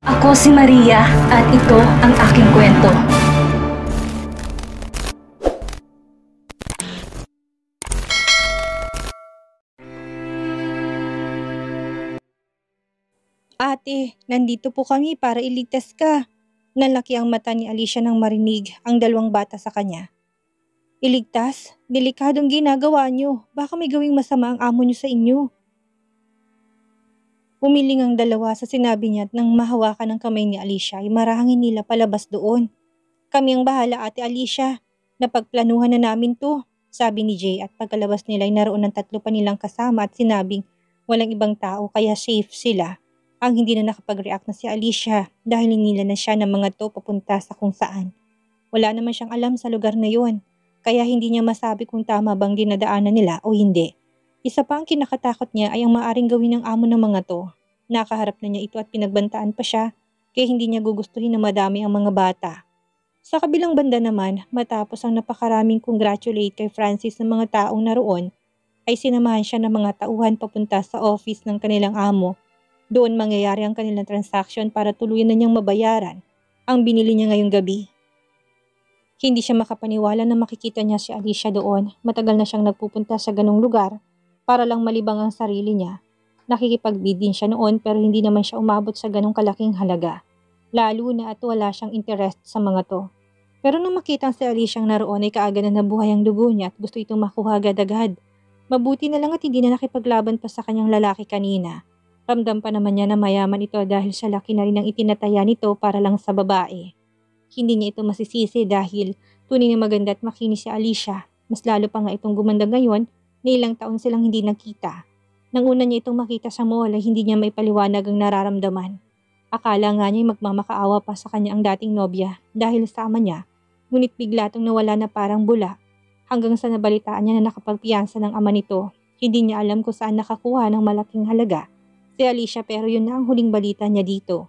Ako si Maria at ito ang aking kwento. Ate, nandito po kami para iligtas ka. Nalaki ang mata ni Alicia nang marinig ang dalawang bata sa kanya. Iligtas? Delikadong ginagawa niyo. Baka may gawing masama ang amo niyo sa inyo. Umiling ang dalawa sa sinabi niya at nang mahawakan ng kamay ni Alicia ay marahangin nila palabas doon. Kami ang bahala, Ate Alicia. Napagplanuhan na namin to, sabi ni Jay, at pagkalabas nila ay naroon ng tatlo pa nilang kasama at sinabing walang ibang tao kaya safe sila. Ang hindi na nakapag-react na si Alicia dahil hinila na siya ng mga to papunta sa kung saan. Wala naman siyang alam sa lugar na yon, kaya hindi niya masabi kung tama bang dinadaanan nila o hindi. Isa pa ang kinakatakot niya ay ang maaring gawin ng amo ng mga to. Nakaharap na niya ito at pinagbantaan pa siya, kaya hindi niya gugustuhin na madami ang mga bata. Sa kabilang banda naman, matapos ang napakaraming congratulate kay Francis ng mga taong naroon, ay sinamahan siya ng mga tauhan papunta sa office ng kanilang amo. Doon mangyayari ang kanilang transaction para tuluyan na niyang mabayaran ang binili niya ngayong gabi. Hindi siya makapaniwala na makikita niya si Alicia doon. Matagal na siyang nagpupunta sa ganong lugar para lang malibang ang sarili niya. Nakikipag-bid din siya noon pero hindi naman siya umabot sa ganong kalaking halaga. Lalo na at wala siyang interest sa mga to. Pero nung makita si Alicia naroon ay kaagad na nabuhay ang dugo niya at gusto itong makuha agad-agad. Mabuti na lang at hindi na nakipaglaban pa sa kanyang lalaki kanina. Ramdam pa naman niya na mayaman ito dahil sa laki na rin ang itinataya nito para lang sa babae. Hindi niya ito masisisi dahil tunay na maganda at makinis si Alicia. Mas lalo pa nga itong gumanda ngayon na ilang taon silang hindi nagkita. Nang una niya itong makita sa mall ay hindi niya maipaliwanag ang nararamdaman. Akala nga niya magmamakaawa pa sa kanya ang dating nobya dahil sa ama niya, ngunit bigla itong nawala na parang bula. Hanggang sa nabalitaan niya na nakapagpiyansa ng ama nito, hindi niya alam kung saan nakakuha ng malaking halaga si Alicia pero yun na ang huling balita niya dito.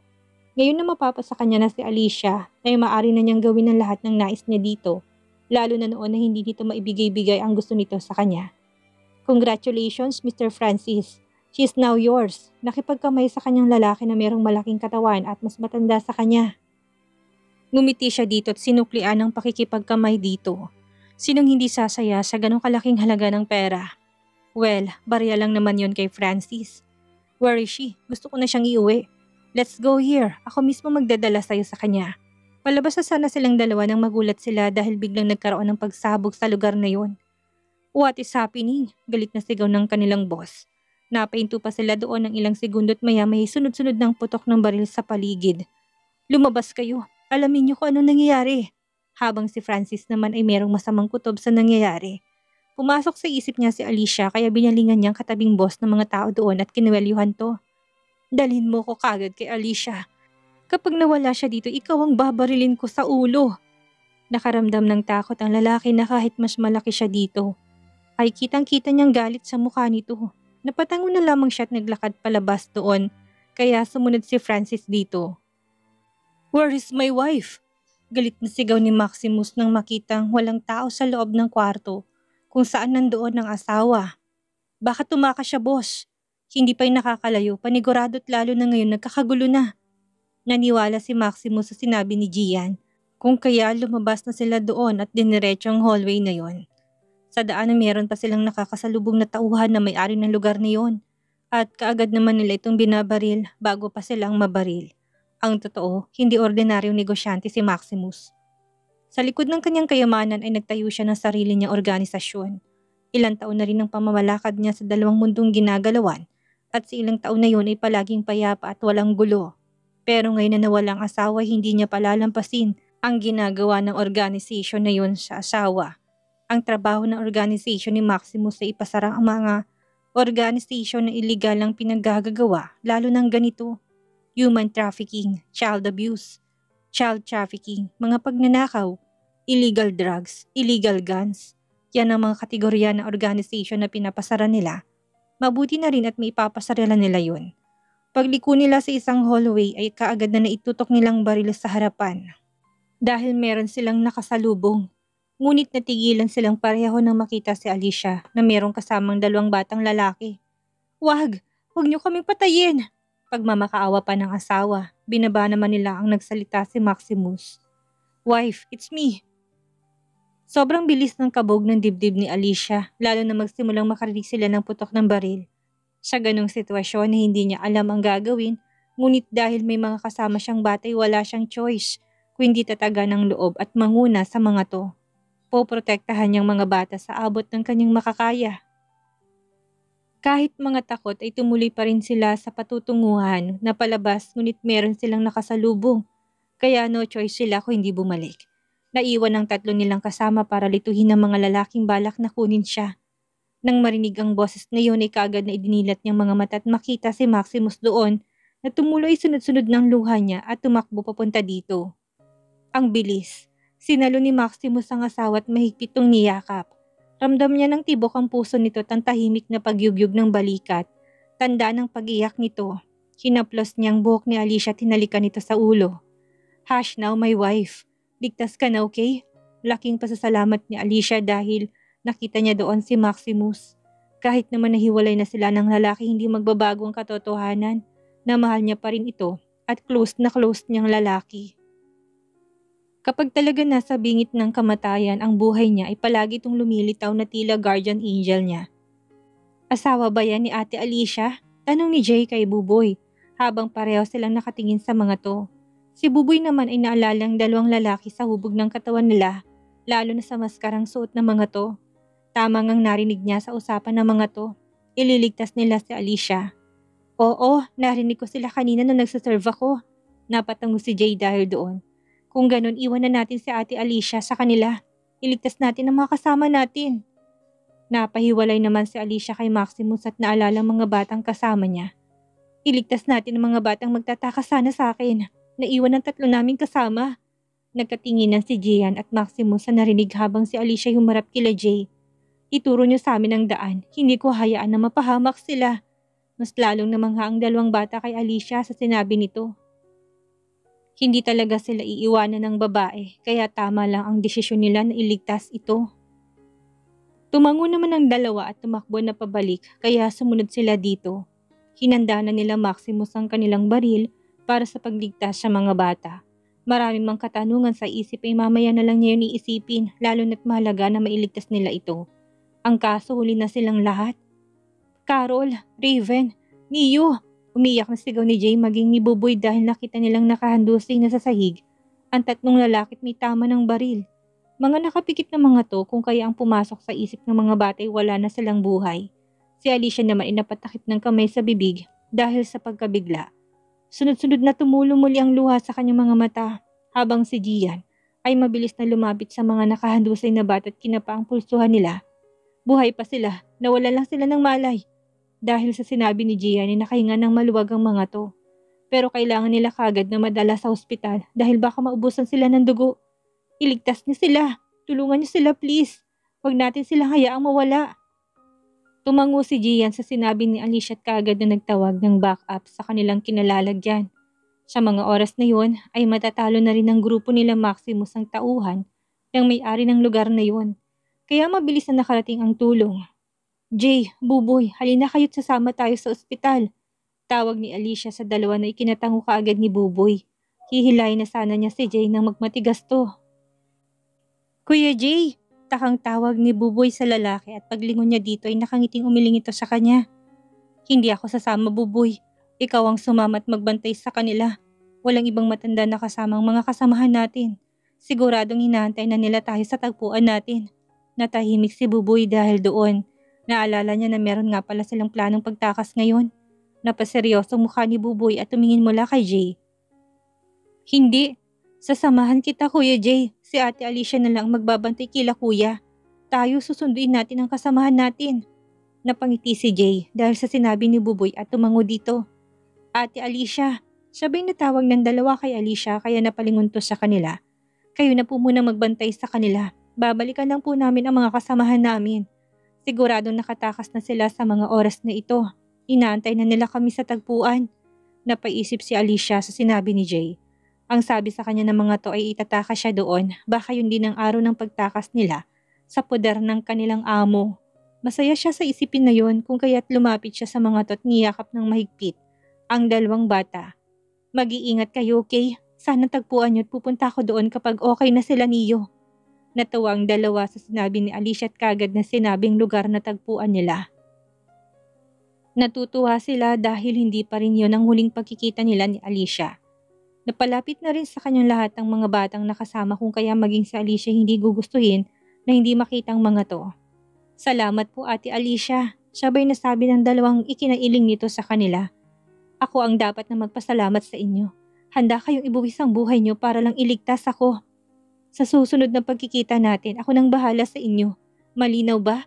Ngayon na mapapasa kanya na si Alicia ay maaari na niyang gawin ang lahat ng nais niya dito, lalo na noon na hindi nito maibigay-bigay ang gusto nito sa kanya. Congratulations, Mr. Francis. She is now yours. Nakipagkamay sa kanyang lalaki na mayroong malaking katawan at mas matanda sa kanya. Ngumiti siya dito at sinuklian ang pakikipagkamay dito. Sinong hindi sasaya sa ganong kalaking halaga ng pera? Well, barya lang naman yon kay Francis. Where is she? Gusto ko na siyang iuwi. Let's go here. Ako mismo magdadala sa'yo sa kanya. Palabas na sana silang dalawa nang magulat sila dahil biglang nagkaroon ng pagsabog sa lugar na yon. What is happening? Galit na sigaw ng kanilang boss. Napahinto pa sila doon ng ilang segundo at maya-may sunod-sunod ng putok ng baril sa paligid. Lumabas kayo. Alamin niyo kung anong nangyayari. Habang si Francis naman ay merong masamang kutob sa nangyayari. Pumasok sa isip niya si Alicia kaya binalingan niyang katabing boss ng mga tao doon at kinuwelyuhan to. Dalhin mo ko kagad kay Alicia. Kapag nawala siya dito, ikaw ang babarilin ko sa ulo. Nakaramdam ng takot ang lalaki na kahit mas malaki siya dito. Ay kitang-kita niyang galit sa mukha nito. Napatango na lamang siya at naglakad palabas doon, kaya sumunod si Francis dito. Where is my wife? Galit na sigaw ni Maximus nang makitang walang tao sa loob ng kwarto kung saan nandoon ang asawa. Baka tumakas siya, boss. Hindi pa'y nakakalayo, panigurado't lalo na ngayon nagkakagulo na. Naniwala si Maximus sa sinabi ni Gian, kung kaya lumabas na sila doon at diniretso ang hallway na yon. Sa daan meron pa silang nakakasalubong na tauhan na may-ari ng lugar na yon. At kaagad naman nila itong binabaril bago pa silang mabaril. Ang totoo, hindi ordinaryong negosyante si Maximus. Sa likod ng kanyang kayamanan ay nagtayo siya ng sarili niyang organisasyon. Ilang taon na rin ang pamamalakad niya sa dalawang mundong ginagalawan at sa ilang taon na yun ay palaging payapa at walang gulo. Pero ngayon na nawalang asawa hindi niya palalampasin ang ginagawa ng organisasyon na yun sa asawa. Ang trabaho ng organisasyon ni Maximus ay ipasara ang mga organisasyon na iligal ang pinaggagawa lalo ng ganito. Human trafficking, child abuse, child trafficking, mga pagnanakaw, illegal drugs, illegal guns. Yan ang mga kategorya ng organisasyon na pinapasara nila. Mabuti na rin at may ipapasarela nila yun. Pagliko nila sa isang hallway ay kaagad na naitutok nilang baril sa harapan. Dahil meron silang nakasalubong. Ngunit natigilan silang pareho nang makita si Alicia na merong kasamang dalawang batang lalaki. Wag niyo kaming patayin! pagmamakaawa pa ng asawa, binaba naman nila ang nagsalita si Maximus. "Wife, it's me." Sobrang bilis ng kabog ng dibdib ni Alicia, lalo na magsimulang makarinig sila ng putok ng baril. Sa ganong sitwasyon na hindi niya alam ang gagawin, ngunit dahil may mga kasama siyang bata ay wala siyang choice, kundi tataga ng loob at manguna sa mga to. Poprotektahan niyang mga bata sa abot ng kanyang makakaya. Kahit mga takot ay tumuloy pa rin sila sa patutunguhan na palabas, ngunit meron silang nakasalubong. Kaya no choice sila kung hindi bumalik. Naiwan ang tatlo nilang kasama para lituhin ng mga lalaking balak na kunin siya. Nang marinig ang boses na yun ay kaagad na idinilat niyang mga mata at makita si Maximus doon na tumuloy sunod-sunod ng luha niya at tumakbo papunta dito. Ang bilis. Sinalo ni Maximus ang asawa at mahigpitong niyakap. Ramdam niya ng tibok ang puso nito at ang tahimik na pagyugyug ng balikat. Tanda ng pag-iyak nito. Hinaplos niya ang buhok ni Alicia at hinalikan nito sa ulo. "Hush now, my wife. Ligtas ka na, okay?" Laking pasasalamat ni Alicia dahil nakita niya doon si Maximus. Kahit naman nahiwalay na sila ng lalaki, hindi magbabago ang katotohanan na mahal niya pa rin ito at close na close niyang lalaki. Kapag talaga nasa bingit ng kamatayan ang buhay niya ay palagi itong lumilitaw na tila guardian angel niya. "Asawa ba yan ni Ate Alicia?" Tanong ni Jay kay Buboy habang pareho silang nakatingin sa mga to. Si Buboy naman ay naalalang dalawang lalaki sa hubog ng katawan nila, lalo na sa maskarang suot ng mga to. Tama ngang narinig niya sa usapan ng mga to. Ililigtas nila si Alicia. "Oo, narinig ko sila kanina nung nagsaserve ako." Napatango si Jay dahil doon. "Kung ganun, iwan na natin si Ate Alicia sa kanila. Iligtas natin ang mga kasama natin." Napahiwalay naman si Alicia kay Maximus at naalala ang mga batang kasama niya. "Iligtas natin ang mga batang magtatakas sana sa akin. Naiwan ang tatlo naming kasama." Nagkatinginan si Gian at Maximus sa narinig habang si Alicia humarap kila Jay. "Ituro niyo sa amin ang daan. Hindi ko hayaan na mapahamak sila." Mas lalong namangha ang dalawang bata kay Alicia sa sinabi nito. Hindi talaga sila iiwanan ng babae, kaya tama lang ang desisyon nila na iligtas ito. Tumango naman ang dalawa at tumakbo na pabalik, kaya sumunod sila dito. Hinanda na nila Maximus ang kanilang baril para sa pagligtas sa mga bata. Marami mang katanungan sa isip ay mamaya na lang niya yun iisipin, lalo na't mahalaga na mailigtas nila ito. Ang kaso, huli na silang lahat. "Carol, Raven, Niyo!" Umiyak na sigaw ni Jay maging ni Buboy dahil nakita nilang nakahandusay na sa sahig ang tatlong lalaki at may tama ng baril. Mga nakapikit na mga to, kung kaya ang pumasok sa isip ng mga batay wala na silang buhay. Si Alicia naman ay napatakip ng kamay sa bibig dahil sa pagkabigla. Sunod-sunod na tumulong muli ang luha sa kanyang mga mata, habang si Gian ay mabilis na lumapit sa mga nakahandusay na bata at kinapa ang pulsuhan nila. Buhay pa sila, nawala lang sila ng malay. Dahil sa sinabi ni Gian ay nakahinga ng maluwag ang mga to. Pero kailangan nila kagad na madala sa ospital dahil baka maubusan sila ng dugo. "Iligtas niyo sila. Tulungan niyo sila, please. Huwag natin silang hayaang mawala." Tumango si Gian sa sinabi ni Alicia at kagad na nagtawag ng backup sa kanilang kinalalagyan. Sa mga oras na yun ay matatalo na rin ng grupo nila Maximus ang tauhan ng may-ari ng lugar na yun. Kaya mabilis na nakarating ang tulong. "Jay, Buboy, halina kayo't sasama tayo sa ospital." Tawag ni Alicia sa dalawa na ikinatango kaagad ni Buboy. Hihilahin na sana niya si Jay nang magmatigas to. "Kuya Jay!" Takang tawag ni Buboy sa lalaki at paglingon niya dito ay nakangiting umiling ito sa kanya. "Hindi ako sasama, Buboy. Ikaw ang sumama at magbantay sa kanila. Walang ibang matanda na kasamang mga kasamahan natin. Siguradong hinahantay na nila tayo sa tagpuan natin." Natahimik si Buboy dahil doon. Naalala niya na meron nga pala silang planong pagtakas ngayon. Napaseryosong mukha ni Buboy at tumingin mula kay Jay. "Hindi. Sasamahan kita, Kuya Jay. Si Ate Alicia na lang magbabantay kila Kuya. Tayo susunduin natin ang kasamahan natin." Napangiti si Jay dahil sa sinabi ni Buboy at tumango dito. "Ate Alicia." Sabay natawag ng dalawa kay Alicia kaya napalingon to sa kanila. "Kayo na po muna magbantay sa kanila. Babalikan lang po namin ang mga kasamahan namin. Siguradong nakatakas na sila sa mga oras na ito. Inaantay na nila kami sa tagpuan." Napaisip si Alicia sa sinabi ni Jay. Ang sabi sa kanya ng mga to ay itatakas siya doon, baka yun din ang araw ng pagtakas nila sa poder ng kanilang amo. Masaya siya sa isipin na yon kung kaya't lumapit siya sa mga to at niyakap ng mahigpit. ang dalawang bata. Mag-iingat kayo, okay? Sana tagpuan niyo at pupunta ako doon kapag okay na sila niyo. Natawa ang dalawa sa sinabi ni Alicia at kagad na sinabing lugar na tagpuan nila. Natutuwa sila dahil hindi pa rin yun ang huling pagkikita nila ni Alicia. Napalapit na rin sa kanyang lahat ng mga batang nakasama kung kaya maging si Alicia hindi gugustuhin na hindi makita ang mga to. Salamat po Ate Alicia, sabay na sabi ng dalawang ikinailing nito sa kanila. Ako ang dapat na magpasalamat sa inyo. Handa kayong ibuwis ang buhay niyo para lang iligtas ako. Sa susunod na pagkikita natin, ako nang bahala sa inyo. Malinaw ba?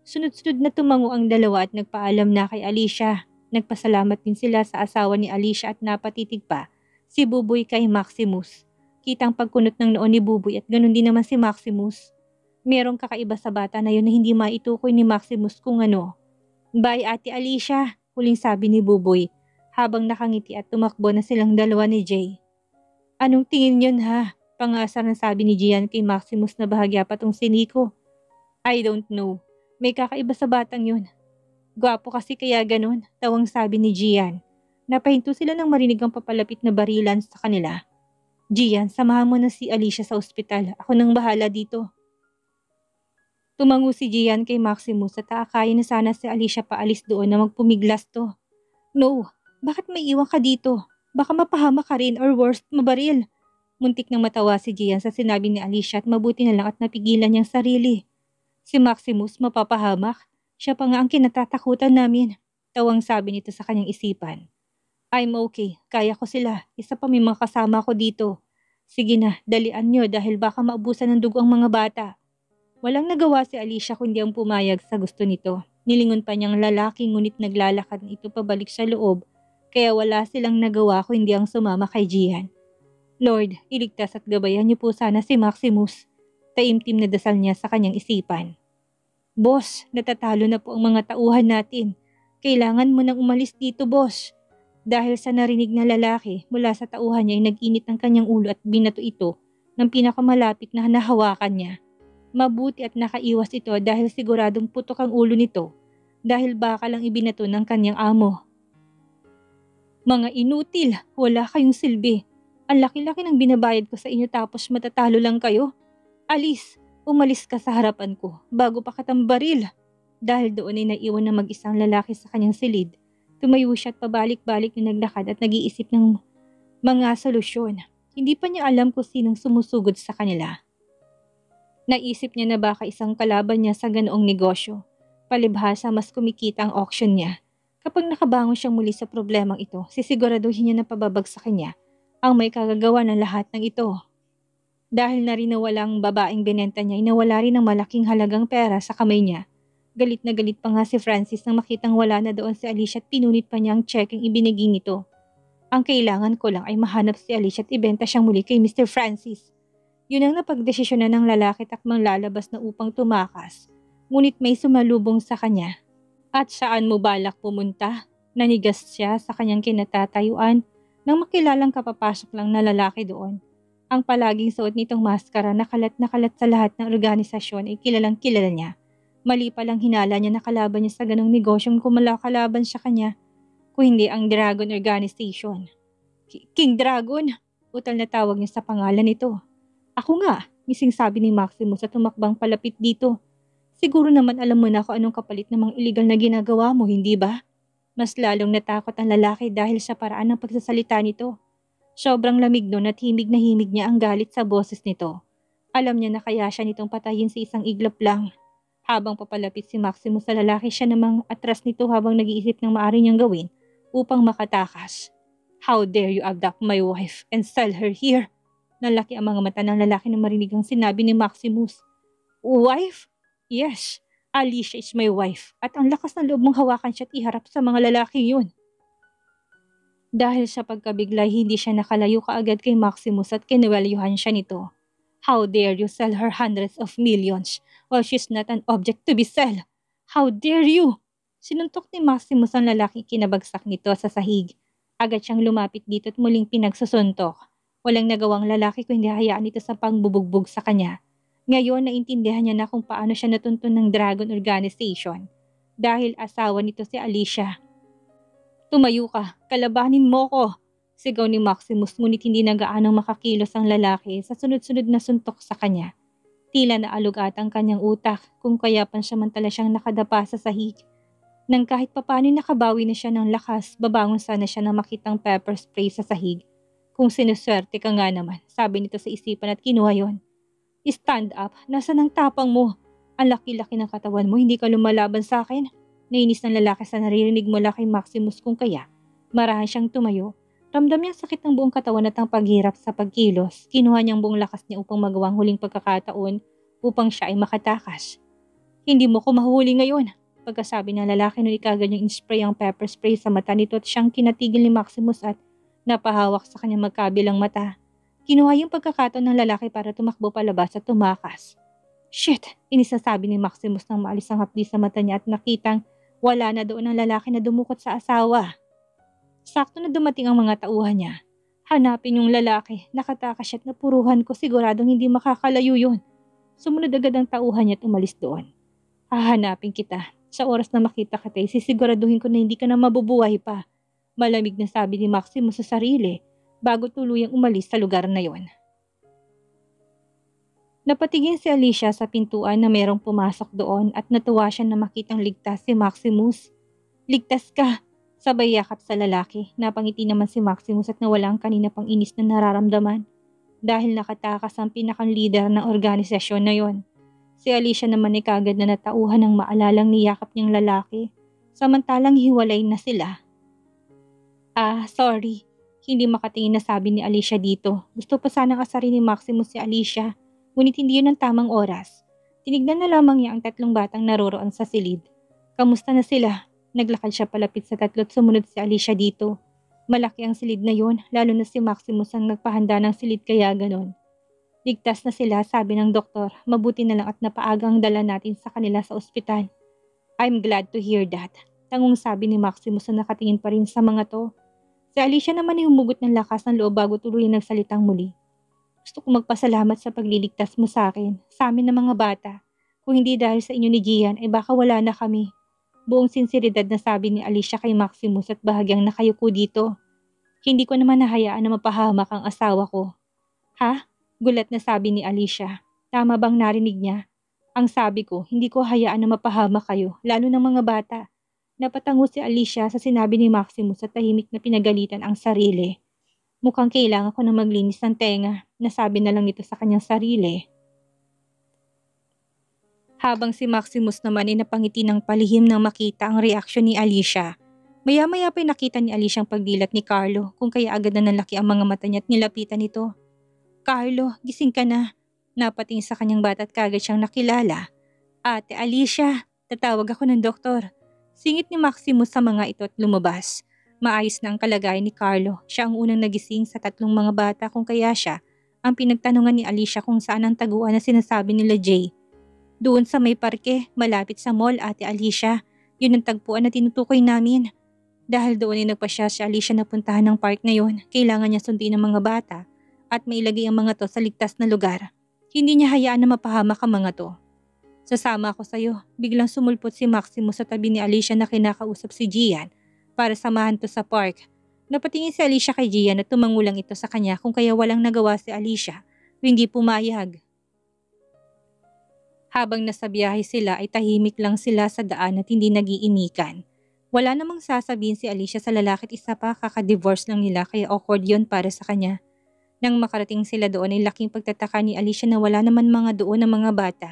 Sunod-sunod na tumango ang dalawa at nagpaalam na kay Alicia. Nagpasalamat din sila sa asawa ni Alicia at napatitig pa si Buboy kay Maximus. Kitang pagkunot ng noon ni Buboy at ganun din naman si Maximus. Merong kakaiba sa bata na yun na hindi maitukoy ni Maximus kung ano. Bye Ate Alicia, huling sabi ni Buboy habang nakangiti at tumakbo na silang dalawa ni Jay. Anong tingin yun ha? Pangasar na sabi ni Gian kay Maximus na bahagya pa tong si Nico. I don't know. May kakaiba sa batang yun. Gwapo kasi kaya ganun, tawang sabi ni Gian. Napahinto sila nang marinig ang papalapit na barilan sa kanila. Gian, samahan mo na si Alicia sa ospital. Ako nang bahala dito. Tumango si Gian kay Maximus at aakayin na sana si Alicia paalis doon na magpumiglas to. No, bakit may iwan ka dito? Baka mapahama ka rin or worst, mabaril. Muntik nang matawa si Gian sa sinabi ni Alicia at mabuti na lang at napigilan niyang sarili. Si Maximus mapapahamak. Siya pa nga ang kinatatakutan namin. Tawang sabi nito sa kanyang isipan. I'm okay. Kaya ko sila. Isa pa may mga kasama ko dito. Sige na, dalian nyo dahil baka maubusan ng dugo ang mga bata. Walang nagawa si Alicia kundi ang pumayag sa gusto nito. Nilingon pa niyang lalaki ngunit naglalakad na ito pabalik sa loob. Kaya wala silang nagawa kundi ang sumama kay Gian. Lord, iligtas at gabayan niyo po sana si Maximus. Taimtim na dasal niya sa kanyang isipan. Boss, natatalo na po ang mga tauhan natin. Kailangan mo nang umalis dito, boss. Dahil sa narinig na lalaki mula sa tauhan niya ay nag-init ang kanyang ulo at binato ito ng pinakamalapit na nahawakan niya. Mabuti at nakaiwas ito dahil siguradong putok ang ulo nito dahil baka lang ibinato ng kanyang amo. Mga inutil, wala kayong silbi. Ang laki-laki ng binabayad ko sa inyo tapos matatalo lang kayo. Alis! Umalis ka sa harapan ko bago pa katambaril. Dahil doon ay naiwan na mag-isang lalaki sa kanyang silid. Tumayo siya at pabalik-balik na naglakad at nag-iisip ng mga solusyon. Hindi pa niya alam kung sinong sumusugod sa kanila. Naisip niya na baka isang kalaban niya sa ganoong negosyo. Palibhasa mas kumikita ang auction niya. Kapag nakabangon siyang muli sa problemang ito, sisiguraduhin niya na pababagsakin niya ang may kagagawa ng lahat ng ito. Dahil na rin na walang babaeng binenta niya, inawala rin ng malaking halagang pera sa kamay niya. Galit na galit pa nga si Francis nang makitang wala na doon si Alicia at pinunit pa niya ang cheque ang ibinigay nito. Ang kailangan ko lang ay mahanap si Alicia at ibenta siyang muli kay Mr. Francis. Yun ang napagdesisyonan ng lalaki takmang lalabas na upang tumakas. Ngunit may sumalubong sa kanya. At saan mo balak pumunta? Nanigas siya sa kanyang kinatatayuan nang makilalang kapapasok lang na lalaki doon. Ang palaging suot nitong maskara na kalat sa lahat ng organisasyon ay kilalang kilala niya. Mali palang hinala niya na kalaban niya sa ganong negosyong kumalakalaban siya kanya, kung hindi ang Dragon Organization. King Dragon? Utal na tawag niya sa pangalan nito. Ako nga, mising sabi ni Maximus sa tumakbang palapit dito. Siguro naman alam mo na kung anong kapalit ng mga illegal na ginagawa mo, hindi ba? Mas lalong natakot ang lalaki dahil sa paraan ng pagsasalita nito. Sobrang lamig nun at himig na himig niya ang galit sa boses nito. Alam niya na kaya siya nitong patayin sa isang iglap lang. Habang papalapit si Maximus sa lalaki, siya namang atras nito habang nag-iisip ng maaari niyang gawin upang makatakas. How dare you abduct my wife and sell her here? Nalaki ang mga mata ng lalaki na marinig ang sinabi ni Maximus. Wife? Yes, Alicia is my wife at ang lakas ng loob mong hawakan siya at iharap sa mga lalaki yun. Dahil sa pagkabiglay, hindi siya nakalayo kaagad kay Maximus at kinuwelyuhan siya nito. How dare you sell her hundreds of millions while she's not an object to be sold? How dare you? Sinuntok ni Maximus ang lalaki, kinabagsak nito sa sahig. Agad siyang lumapit dito at muling pinagsusuntok. Walang nagawang lalaki kundi hayaan ito sa pangbubugbog sa kanya. Ngayon naintindihan niya na kung paano siya natuntun ng Dragon Organization dahil asawa nito si Alicia. Tumayo ka, kalabanin mo ko! Sigaw ni Maximus ngunit hindi na gaanong makakilos ang lalaki sa sunod-sunod na suntok sa kanya. Tila naalog at ang kanyang utak kung kaya pansamantala siyang nakadapa sa sahig. Nang kahit papano nakabawi na siya ng lakas, babangon sana siya nang makitang pepper spray sa sahig. Kung sinuswerte ka nga naman, sabi nito sa isipan at kinuha yon. Stand up, nasa nang tapang mo? Ang laki-laki ng katawan mo, hindi ka lumalaban sa akin? Nainis ng lalaki sa naririnig mula kay Maximus kung kaya. Marahan siyang tumayo. Ramdam niyang sakit ng buong katawan at ang paghirap sa pagkilos. Kinuha niyang buong lakas niya upang magawang huling pagkakataon upang siya ay makatakas. Hindi mo ko mahuhuli ngayon. Pagkasabi ng lalaki nung ikagad niyang in-spray ang pepper spray sa mata nito at siyang kinatigil ni Maximus at napahawak sa kanyang magkabilang mata. Kinuha yung pagkakataon ng lalaki para tumakbo palabas at tumakas. Shit! Inisasabi ni Maximus nang maalis ang hapdi sa mata niya at nakitang wala na doon ang lalaki na dumukot sa asawa. Sakto na dumating ang mga tauhan niya. Hanapin yung lalaki, nakatakas siya at napuruhan ko, siguradong hindi makakalayo yun. Sumunod agad ang tauhan niya at umalis doon. Hahanapin kita. Sa oras na makita ka tayo, sisiguraduhin ko na hindi ka na mabubuhay pa. Malamig na sabi ni Maximus sa sarili bago tuluyang umalis sa lugar na yon. Napatingin si Alicia sa pintuan na merong pumasok doon at natuwa siya na makitang ligtas si Maximus. Ligtas ka! Sabay yakap sa lalaki. Napangiti naman si Maximus at nawala ang kanina pang inis na nararamdaman dahil nakatakas ang pinakang leader ng organisasyon na yon. Si Alicia naman ay kagad na natauhan ng maalalang niyakap niyang lalaki samantalang hiwalay na sila. Sorry. Hindi makatingin na sabi ni Alicia dito. Gusto pa sanang asarin ni Maximus si Alicia, ngunit hindi yun ang tamang oras. Tinignan na lamang niya ang tatlong batang naroroon sa silid. Kamusta na sila? Naglakad siya palapit sa tatlo at sumunod si Alicia dito. Malaki ang silid na yun, lalo na si Maximus ang nagpahanda ng silid kaya ganon. Ligtas na sila, sabi ng doktor. Mabuti na lang at napaagang dala natin sa kanila sa ospital. I'm glad to hear that. Tangong sabi ni Maximus na nakatingin pa rin sa mga to. Si Alicia naman ay humugot ng lakas ng loob bago tuluyan nagsalitang muli. Gusto ko magpasalamat sa pagliligtas mo sa akin, sa amin ng mga bata. Kung hindi dahil sa inyo ni Gian ay baka wala na kami. Buong sinseridad na sabi ni Alicia kay Maximus at bahagyang nakayuko dito. Hindi ko naman nahayaan na mapahamak ang asawa ko. Ha? Gulat na sabi ni Alicia. Tama bang narinig niya? Ang sabi ko, hindi ko hayaan na mapahamak kayo, lalo ng mga bata. Napatango si Alicia sa sinabi ni Maximus at tahimik na pinagalitan ang sarili. Mukhang kailangan ko na maglinis ng tenga, nasabi na lang nito sa kanyang sarili. Habang si Maximus naman ay napangiti ng palihim nang makita ang reaksyon ni Alicia. Maya-maya pa'y nakita ni Alicia ang pagdilat ni Carlo kung kaya agad na nanlaki ang mga mata niya at nilapitan nito. Carlo, gising ka na. Napatingin sa kanyang bata at kagad siyang nakilala. Ate Alicia, tatawag ako ng doktor. Singit ni Maximus sa mga ito at lumabas. Maayos na ang kalagayan ni Carlo. Siya ang unang nagising sa tatlong mga bata kung kaya siya ang pinagtanungan ni Alicia kung saan ang taguan na sinasabi nila Jay. Doon sa may parke, malapit sa mall, Ate Alicia. Yun ang tagpuan na tinutukoy namin. Dahil doon ay nagpasya si Alicia na puntahan ng park na yun, kailangan niya sundin ang mga bata at mailagay ang mga to sa ligtas na lugar. Hindi niya hayaan na mapahamak ang mga to. Sasama ako sa'yo. Biglang sumulpot si Maximus sa tabi ni Alicia na kinakausap si Gian para samahan to sa park. Napatingin si Alicia kay Gian at tumangulang ito sa kanya kung kaya walang nagawa si Alicia o hindi pumayag. Habang nasa biyahe sila ay tahimik lang sila sa daan at hindi nag-iinikan. Wala namang sasabihin si Alicia sa lalaki at isa pa kaka-divorce lang nila kaya awkward yon para sa kanya. Nang makarating sila doon ay laking pagtataka ni Alicia na wala naman mga doon ng mga bata.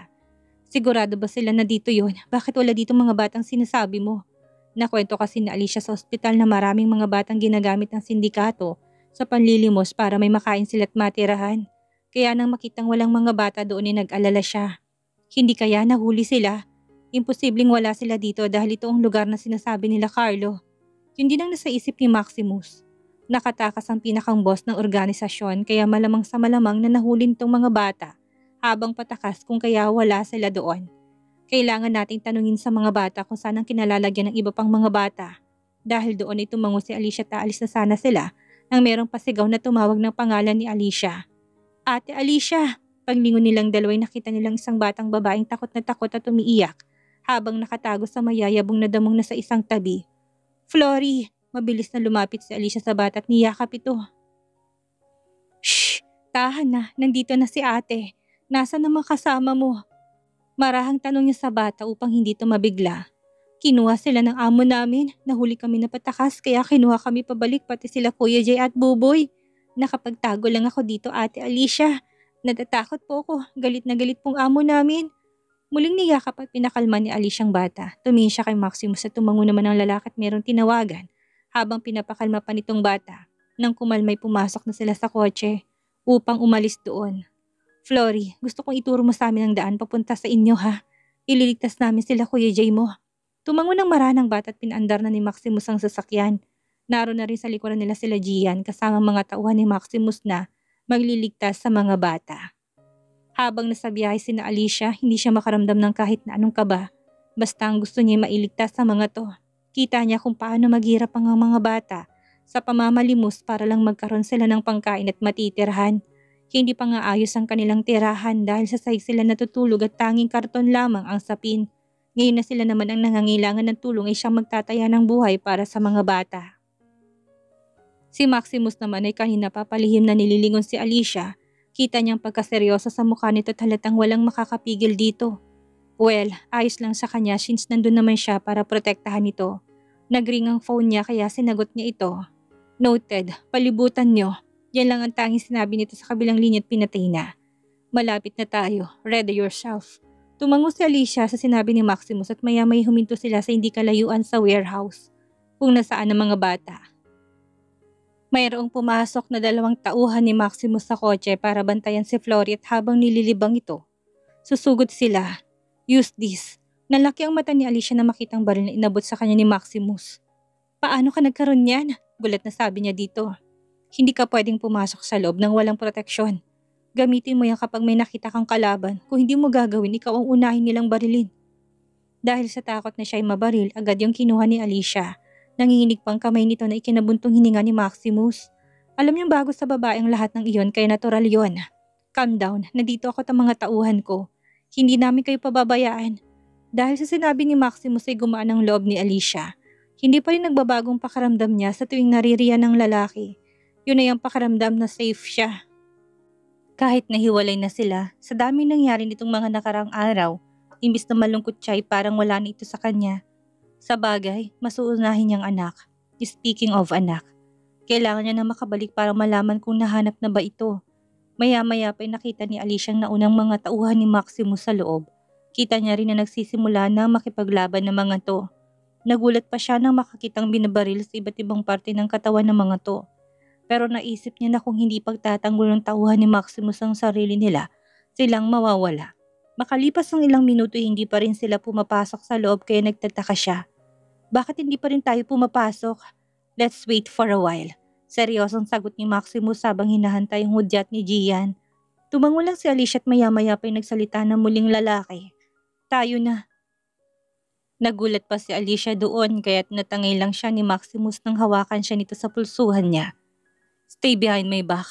Sigurado ba sila na dito yun? Bakit wala dito mga batang sinasabi mo? Nakwento kasi ni Alicia sa ospital na maraming mga batang ginagamit ng sindikato sa panlilimos para may makain sila at matirahan. Kaya nang makitang walang mga bata doon ay nag-alala siya. Hindi kaya nahuli sila? Imposibleng wala sila dito dahil ito ang lugar na sinasabi nila Carlo. Yun din ang nasa isip ni Maximus. Nakatakas ang pinakang boss ng organisasyon kaya malamang sa malamang na nahuli nitong mga bata habang patakas kung kaya wala sila doon. Kailangan nating tanungin sa mga bata kung saan ang kinalalagyan ng iba pang mga bata. Dahil doon ay tumango si Alicia at aalis na sana sila nang merong pasigaw na tumawag ng pangalan ni Alicia. Ate Alicia! Paglingon nilang dalawa'y nakita nilang isang batang babaeng takot na takot at umiiyak habang nakatago sa mayayabong na damong nasa isang tabi. Flory! Mabilis na lumapit si Alicia sa bata at niyakap ito. Shh! Tahan na, nandito na si ate. Nasaan ang mga kasama mo? Marahang tanong niya sa bata upang hindi ito mabigla. Kinuha sila ng amo namin, nahuli kami na patakas kaya kinuha kami pabalik pati sila Kuya Jay at Buboy. Nakapagtago lang ako dito ate Alicia. Natatakot po ako, galit na galit pong amo namin. Muling niyakap at pinakalma ni Alicia ang bata. Tumingin siya kay Maximus at tumango naman ang lalaki at merong tinawagan habang pinapakalma pa nitong bata. Nang kumalmay pumasok na sila sa kotse upang umalis doon. Flory, gusto kong ituro mo sa amin ang daan papunta sa inyo ha. Ililigtas namin sila Kuya Jay mo. Tumango ng maranang bata at pinandar na ni Maximus ang sasakyan. Naroon na rin sa likuran nila sila Gian kasama mga tauhan ni Maximus na magliligtas sa mga bata. Habang nasa biyahe sina Alicia, hindi siya makaramdam ng kahit na anong kaba. Basta ang gusto niya mailigtas sa mga to. Kita niya kung paano maghirap ang mga bata sa pamamalimos para lang magkaroon sila ng pangkain at matitirhan. Hindi pa nga ayos ang kanilang tirahan dahil sa sahig sila natutulog at tanging karton lamang ang sapin. Ngayon na sila naman ang nangangailangan ng tulong ay siyang magtataya ng buhay para sa mga bata. Si Maximus naman ay kanina papalihim na nililingon si Alicia. Kita niyang pagkaseryoso sa mukha nito at halatang walang makakapigil dito. Well, ayos lang sa kanya since nandun naman siya para protektahan ito. Nagring ang phone niya kaya sinagot niya ito. Noted, palibutan niyo. Yan lang ang tanging sinabi nito sa kabilang linya at pinatay na. Malapit na tayo, ready yourself. Tumango si Alicia sa sinabi ni Maximus at maya-may huminto sila sa hindi kalayuan sa warehouse kung nasaan ang mga bata. Mayroong pumasok na 2 tauhan ni Maximus sa kotse para bantayan si Flory at habang nililibang ito. Susugod sila. Use this. Nalaki ang mata ni Alicia na makitang baril na inabot sa kanya ni Maximus. Paano ka nagkaroon yan? Gulat na sabi niya dito. Hindi ka pwedeng pumasok sa loob ng walang proteksyon. Gamitin mo yan kapag may nakita kang kalaban. Kung hindi mo gagawin, ikaw ang unahin nilang barilin. Dahil sa takot na siya ay mabaril, agad yung kinuha ni Alicia. Nanginginig pang kamay nito na ikinabuntong hininga ni Maximus. Alam niyang bago sa babae ang lahat ng iyon kaya natural yon. Calm down, nandito ako at mga tauhan ko. Hindi namin kayo pababayaan. Dahil sa sinabi ni Maximus ay gumaan ang loob ni Alicia. Hindi pa rin nagbabagong pakaramdam niya sa tuwing naririyan ng lalaki. Yun ay ang pakaramdam na safe siya. Kahit nahiwalay na sila, sa dami nangyari nitong mga nakarang araw, imbis na malungkot siya ay parang wala na ito sa kanya. Sa bagay, mas uunahin niyang anak. Speaking of anak, kailangan niya na makabalik para malaman kung nahanap na ba ito. Maya-maya pa ay nakita ni Alicia ang naunang mga tauhan ni Maximus sa loob. Kita niya rin na nagsisimula na makipaglaban ng mga to. Nagulat pa siya nang makakitang binabaril sa iba't ibang parte ng katawan ng mga to. Pero naisip niya na kung hindi pagtatanggol ng tauhan ni Maximus ang sarili nila, silang mawawala. Makalipas ng ilang minuto hindi pa rin sila pumapasok sa loob kaya nagtataka siya. Bakit hindi pa rin tayo pumapasok? Let's wait for a while. Seryosong sagot ni Maximus habang hinahantay ang hudyat ni Gian. Tumango lang si Alicia at maya-maya pa'y nagsalita na muling lalaki. Tayo na. Nagulat pa si Alicia doon kaya't natangay lang siya ni Maximus nang hawakan siya nito sa pulsuhan niya. Stay behind my back.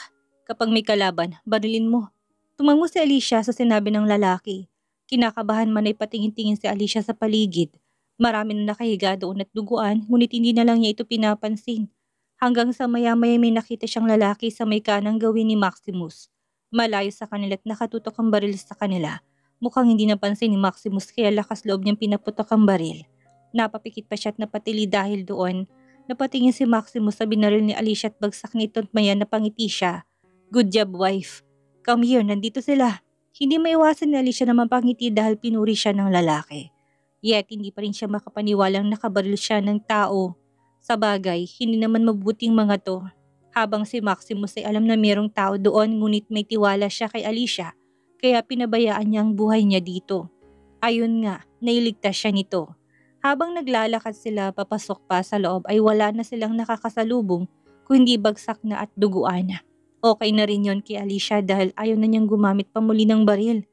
Kapag may kalaban, barilin mo. Tumango si Alicia sa sinabi ng lalaki. Kinakabahan man ay patingin-tingin si Alicia sa paligid. Marami na nakahiga doon at duguan, ngunit hindi na lang niya ito pinapansin. Hanggang sa maya-maya may nakita siyang lalaki sa may kanang gawin ni Maximus. Malayo sa kanila at nakatutok ang baril sa kanila. Mukhang hindi napansin ni Maximus kaya lakas loob niyang pinaputok ang baril. Napapikit pa siya at napatili dahil doon. Napatingin si Maximus sa binaril ni Alicia at bagsak nito at maya napangiti siya. Good job, wife. Come here, nandito sila. Hindi maiwasan ni Alicia na mapangiti dahil pinuri siya ng lalaki. Yet hindi pa rin siya makapaniwalang nakabaril siya ng tao. Sa bagay, hindi naman mabuting mga to. Habang si Maximus ay alam na mayroong tao doon ngunit may tiwala siya kay Alicia. Kaya pinabayaan niya ang buhay niya dito. Ayun nga, nailigtas siya nito. Habang naglalakad sila papasok pa sa loob ay wala na silang nakakasalubong kundi bagsak na at duguan. Okay na rin yon kay Alicia dahil ayaw na niyang gumamit pa muli ng baril.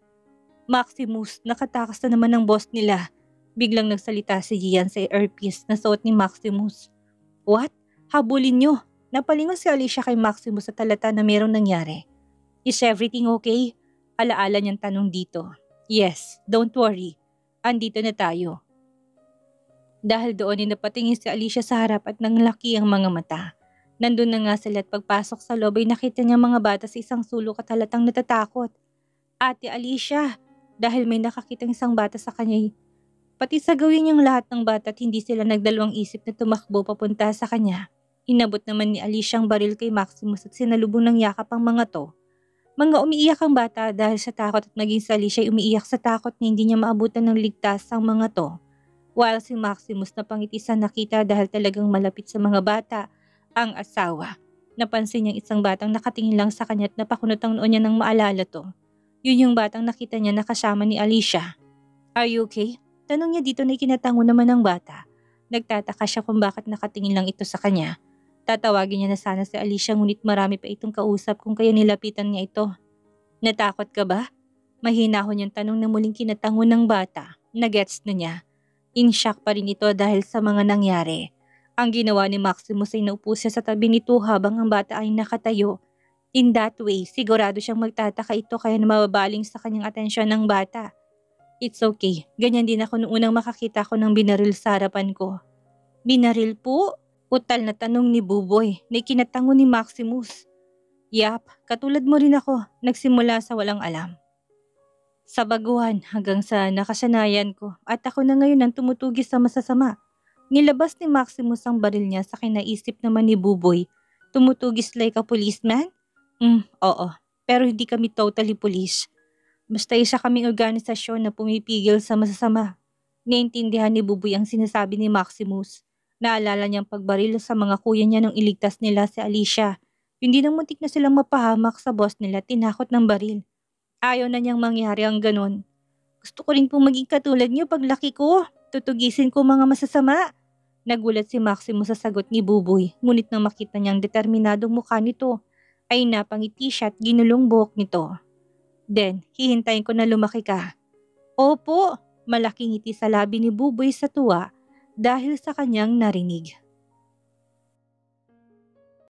Maximus, nakatakas na naman ang boss nila. Biglang nagsalita si Gian sa earpiece na suot ni Maximus. What? Habulin niyo. Napalingon si Alicia kay Maximus sa talata na mayroong nangyari. Is everything okay? Alaala niyang tanong dito. Yes, don't worry. Andito na tayo. Dahil doon ay napatingin si Alicia sa harap at nanglaki ang mga mata. Nandun na nga sila at pagpasok sa loob ay nakita niya mga bata sa isang sulok at halatang natatakot. Ate Alicia, dahil may nakakitang isang bata sa kanya, pati sa gawin niyang lahat ng bata at hindi sila nagdalawang isip na tumakbo papunta sa kanya. Inabot naman ni Alicia ang baril kay Maximus at sinalubong ng yakap ang mga to. Mga umiiyak ang bata dahil sa takot at maging si Alicia ay umiiyak sa takot na hindi niya maabutan ng ligtas ang mga to. While si Maximus napangiti sa nakita dahil talagang malapit sa mga bata ang asawa. Napansin niyang isang batang nakatingin lang sa kanya at napakunot ang noo niya nang maalala to. Yun yung batang nakita niya na kasama ni Alicia. Are you okay? Tanong niya dito na ikinatango naman ng bata. Nagtataka siya kung bakit nakatingin lang ito sa kanya. Tatawagin niya na sana si Alicia ngunit marami pa itong kausap kung kaya nilapitan niya ito. Natakot ka ba? Mahinahon yung tanong na muling kinatango ng bata. Nagets na niya. In shock pa rin ito dahil sa mga nangyari. Ang ginawa ni Maximus ay naupo siya sa tabi nito habang ang bata ay nakatayo. In that way, sigurado siyang magtataka ito kaya mababaling sa kanyang atensyon ng bata. It's okay. Ganyan din ako noong unang makakita ko ng binaril sa harapan ko. Binaril po? Utal na tanong ni Buboy na ikinatango ni Maximus. Yap, katulad mo rin ako. Nagsimula sa walang alam. Sa baguhan hanggang sa nakasanayan ko at ako na ngayon ang tumutugis sa masasama. Nilabas ni Maximus ang baril niya sa kinaisip naman ni Buboy. Tumutugis like a policeman? Oo. Pero hindi kami totally police. Basta isa kaming organisasyon na pumipigil sa masasama. Naintindihan ni Buboy ang sinasabi ni Maximus. Naalala niyang pagbaril sa mga kuya niya nung iligtas nila si Alicia. Hindi nang muntik na silang mapahamak sa boss nila tinakot ng baril. Ayaw na niyang mangyari ang ganon. Gusto ko rin pong maging katulad niyo paglaki ko. Tutugisin ko mga masasama. Nagulat si Maximus sa sagot ni Buboy, ngunit nang makita niyang determinadong mukha nito, ay napangiti siya at ginulong buhok nito. Then, hihintayin ko na lumaki ka. Opo, malaking ngiti sa labi ni Buboy sa tuwa dahil sa kanyang narinig.